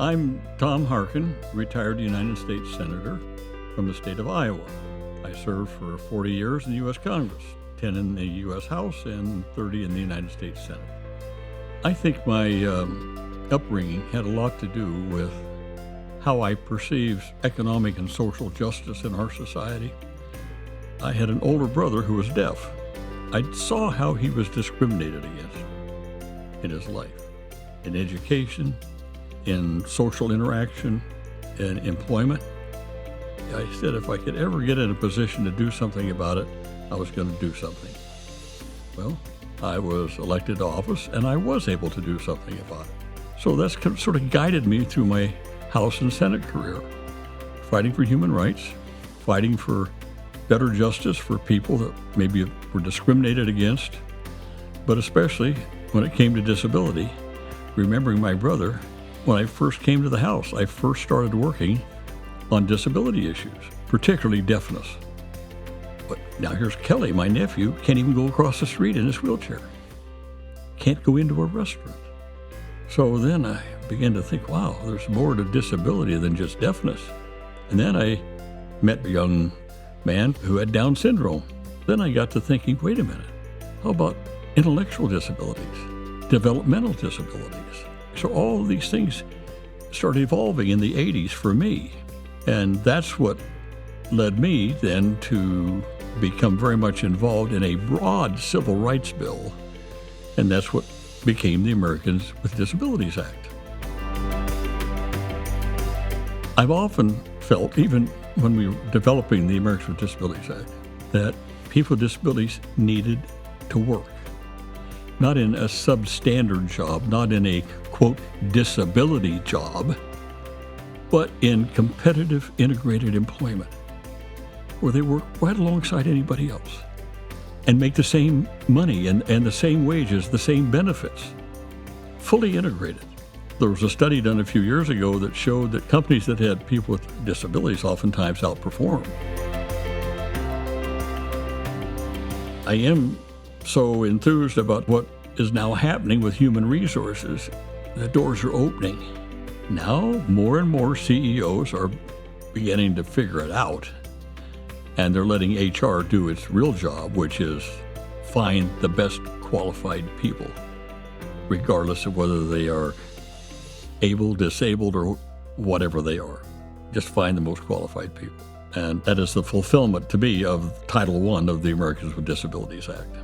I'm Tom Harkin, retired United States Senator from the state of Iowa. I served for 40 years in the U.S. Congress, 10 in the U.S. House and 30 in the United States Senate. I think my upbringing had a lot to do with how I perceived economic and social justice in our society. I had an older brother who was deaf. I saw how he was discriminated against in his life, in education, in social interaction, in employment. I said if I could ever get in a position to do something about it, I was going to do something. Well, I was elected to office, and I was able to do something about it. So that's sort of guided me through my House and Senate career, fighting for human rights, fighting for better justice for people that maybe were discriminated against, but especially when it came to disability, remembering my brother. When I first came to the House, I first started working on disability issues, particularly deafness. But now here's Kelly, my nephew, can't even go across the street in his wheelchair. Can't go into a restaurant. So then I began to think, wow, there's more to disability than just deafness. And then I met a young man who had Down syndrome. Then I got to thinking, wait a minute, how about intellectual disabilities, developmental disabilities? So all of these things started evolving in the 80s for me. And that's what led me then to become very much involved in a broad civil rights bill. And that's what became the Americans with Disabilities Act. I've often felt, even when we were developing the Americans with Disabilities Act, that people with disabilities needed to work. Not in a substandard job, not in a, quote, disability job, but in competitive integrated employment, where they work right alongside anybody else and make the same money and the same wages, the same benefits, fully integrated. There was a study done a few years ago that showed that companies that had people with disabilities oftentimes outperform. I am so enthused about what is now happening with human resources. The doors are opening. Now, more and more CEOs are beginning to figure it out, and they're letting HR do its real job, which is find the best qualified people, regardless of whether they are able, disabled, or whatever they are. Just find the most qualified people. And that is the fulfillment, to me, of Title I of the Americans with Disabilities Act.